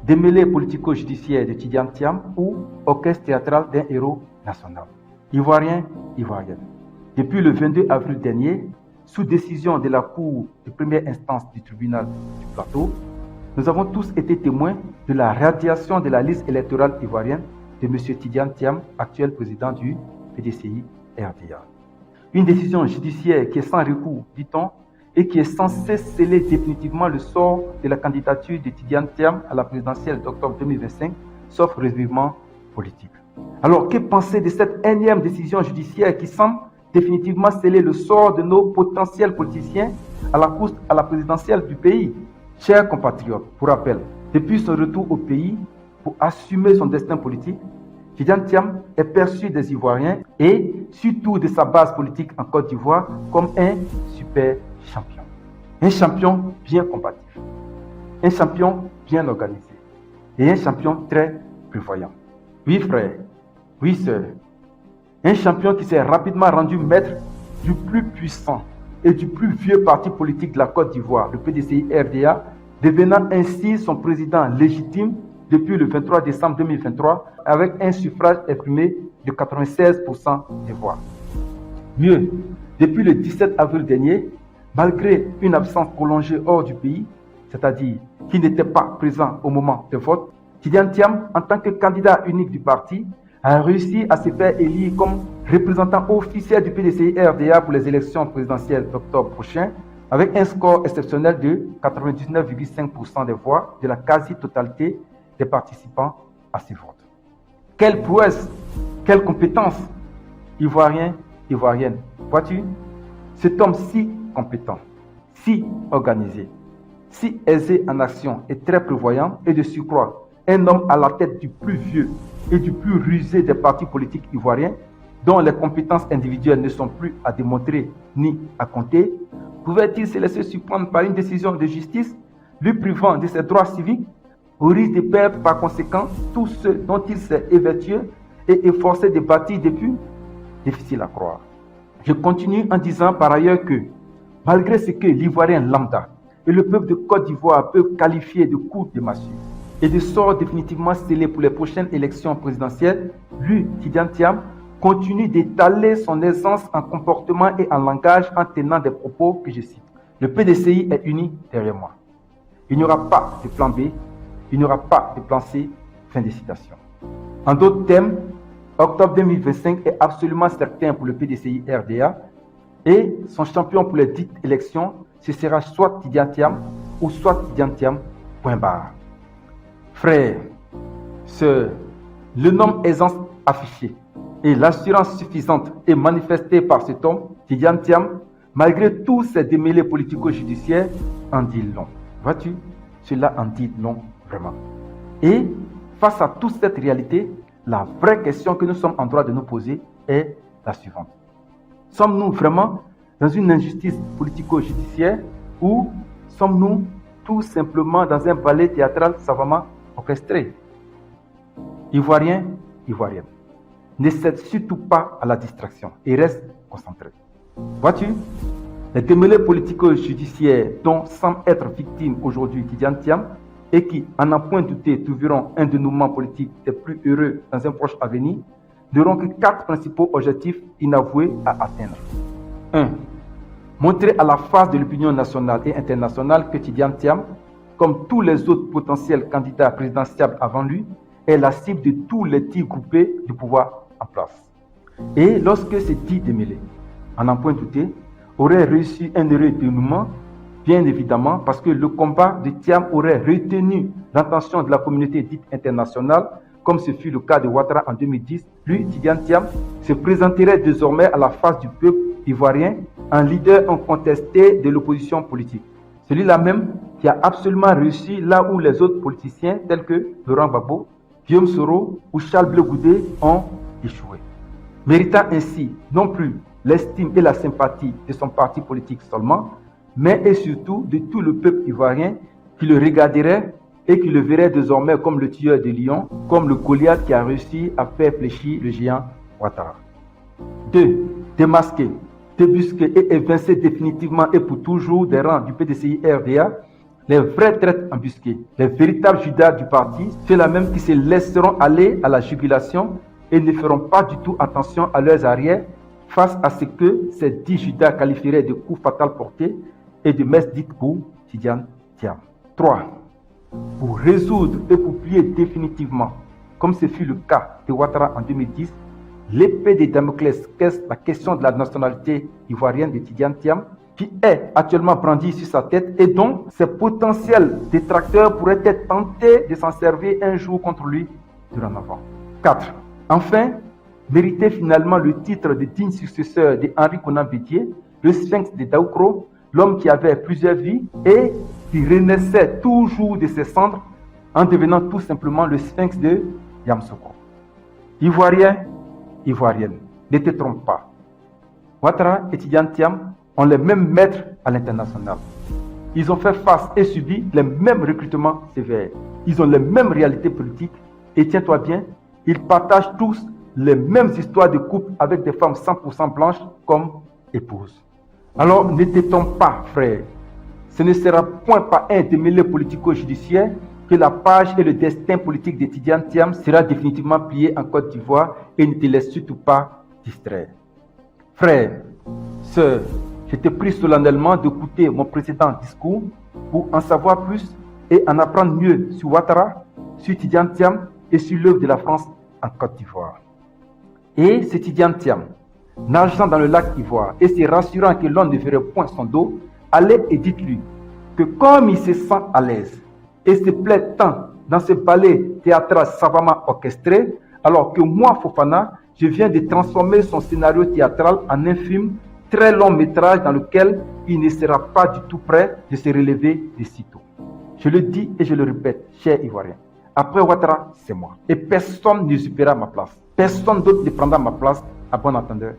démêlé politico-judiciaire de Tidiane Thiam ou orchestre théâtral d'un héros national. Ivoiriens, Ivoiriennes. Depuis le 22 avril dernier, sous décision de la Cour de première instance du tribunal du Plateau, nous avons tous été témoins de la radiation de la liste électorale ivoirienne de M. Tidiane Thiam, actuel président du PDCI-RDA. Une décision judiciaire qui est sans recours, dit-on, et qui est censée sceller définitivement le sort de la candidature de Tidiane Thiam à la présidentielle d'octobre 2025, sauf revirement politique. Alors, que penser de cette énième décision judiciaire qui semble définitivement sceller le sort de nos potentiels politiciens à la course à la présidentielle du pays? Chers compatriotes, pour rappel, depuis son retour au pays pour assumer son destin politique, Tidiane Thiam est perçu des Ivoiriens et surtout de sa base politique en Côte d'Ivoire comme un super champion. Un champion bien combatif, un champion bien organisé et un champion très prévoyant. Oui frères, oui sœurs, un champion qui s'est rapidement rendu maître du plus puissant et du plus vieux parti politique de la Côte d'Ivoire, le PDCI-RDA, devenant ainsi son président légitime depuis le 23 décembre 2023 avec un suffrage exprimé de 96% des voix. Mieux, depuis le 17 avril dernier, malgré une absence prolongée hors du pays, c'est-à-dire qui n'était pas présent au moment des votes, Tidiane Thiam, en tant que candidat unique du parti, a réussi à se faire élire comme représentant officiel du PDCI-RDA pour les élections présidentielles d'octobre prochain, avec un score exceptionnel de 99,5% des voix de la quasi-totalité des participants à ces votes. Quelle prouesse, quelle compétence, Ivoiriens, Ivoiriennes. Vois-tu, cet homme si compétent, si organisé, si aisé en action et très prévoyant, et de surcroît, un homme à la tête du plus vieux et du plus rusé des partis politiques ivoiriens, dont les compétences individuelles ne sont plus à démontrer ni à compter, pouvait-il se laisser surprendre par une décision de justice lui privant de ses droits civiques, au risque de perdre par conséquent tout ce dont il s'est évertué et efforcé de bâtir depuis? Difficile à croire. Je continue en disant par ailleurs que, malgré ce que l'Ivoirien lambda et le peuple de Côte d'Ivoire peuvent qualifier de coup de massue et de sort définitivement scellé pour les prochaines élections présidentielles, lui, Tidiane Thiam, continue d'étaler son aisance en comportement et en langage en tenant des propos que je cite. Le PDCI est uni derrière moi. Il n'y aura pas de plan B, il n'y aura pas de plan C. Fin de citation. En d'autres termes, octobre 2025 est absolument certain pour le PDCI-RDA et son champion pour les dites élections, ce sera soit Tidiane Thiam ou soit Tidiane Thiam, point barre. Frères, sœurs, le nom aisance affiché et l'assurance suffisante est manifestée par cet homme, Tidiane Thiam, malgré tous ses démêlés politico-judiciaires, en dit long. Vois-tu, cela en dit long vraiment. Et face à toute cette réalité, la vraie question que nous sommes en droit de nous poser est la suivante. Sommes-nous vraiment dans une injustice politico-judiciaire ou sommes-nous tout simplement dans un ballet théâtral savamment orchestré? Ivoiriens, Ivoiriennes, ne cède surtout pas à la distraction et reste concentré. Vois-tu, les démêlés politico-judiciaires dont semble être victime aujourd'hui Tidiane Thiam et qui, à n'en point douter, trouveront un dénouement politique des plus heureux dans un proche avenir, n'auront que 4 principaux objectifs inavoués à atteindre. 1. Montrer à la face de l'opinion nationale et internationale que Tidiane Thiam, comme tous les autres potentiels candidats présidentiels avant lui, est la cible de tous les tirs groupés du pouvoir en place. Et lorsque ces tirs démêlés, à n'en point douter, auraient réussi un heureux dénouement, bien évidemment parce que le combat de Thiam aurait retenu l'attention de la communauté dite internationale, comme ce fut le cas de Ouattara en 2010, lui, Tidiane Thiam, se présenterait désormais à la face du peuple ivoirien en leader incontesté de l'opposition politique. Celui-là même qui a absolument réussi là où les autres politiciens tels que Laurent Gbagbo, Guillaume Soro ou Charles Blé Goudé ont échoué. Méritant ainsi non plus l'estime et la sympathie de son parti politique seulement, mais et surtout de tout le peuple ivoirien qui le regarderait et qui le verrait désormais comme le tueur de lions, comme le Goliath qui a réussi à faire fléchir le géant Ouattara. 2. Démasquer, débusquer et évincer définitivement et pour toujours des rangs du PDCI-RDA les vrais traîtres embusqués, les véritables Judas du parti, ceux-là même qui se laisseront aller à la jubilation et ne feront pas du tout attention à leurs arrières face à ce que ces 10 Judas qualifieraient de coup fatal porté et de messe dite pour Tidjane Thiam. 3. Pour résoudre et pour plier définitivement, comme ce fut le cas de Ouattara en 2010, l'épée de Damoclès qu'est la question de la nationalité ivoirienne de Tidjane Thiam, qui est actuellement brandie sur sa tête et dont ses potentiels détracteurs pourraient être tentés de s'en servir un jour contre lui dorénavant. 4. Enfin, méritait finalement le titre de digne successeur de Henri Konan Bédié, le sphinx de Daoukro, l'homme qui avait plusieurs vies et qui renaissait toujours de ses cendres en devenant tout simplement le sphinx de Yamoussoukro. Ivoiriens, Ivoiriennes, ne te trompe pas. Ouattara et Tidjane Thiam ont les mêmes maîtres à l'international. Ils ont fait face et subi les mêmes recrutements sévères. Ils ont les mêmes réalités politiques et tiens-toi bien, ils partagent tous les mêmes histoires de couple avec des femmes 100% blanches comme épouses. Alors ne t'étonne pas, frère. Ce ne sera point par un démêlé politico-judiciaire que la page et le destin politique de Tidjane Thiam sera définitivement plié en Côte d'Ivoire et ne te laisse surtout pas distraire. Frère, sœur, je te prie solennellement d'écouter mon précédent discours pour en savoir plus et en apprendre mieux sur Ouattara, sur Tidjane Thiam et sur l'œuvre de la France en Côte d'Ivoire. Et c'est Tidjane Thiam, nageant dans le lac Ivoire et se rassurant que l'on ne verrait point son dos, allez et dites-lui que comme il se sent à l'aise et se plaît tant dans ce ballet théâtral savamment orchestré, alors que moi, Fofana, je viens de transformer son scénario théâtral en un film très long métrage dans lequel il ne sera pas du tout prêt de se relever de sitôt. Je le dis et je le répète, chers Ivoiriens, après Ouattara, c'est moi. Et personne n'usurpera ma place. Personne d'autre ne prendra ma place, à bon entendeur.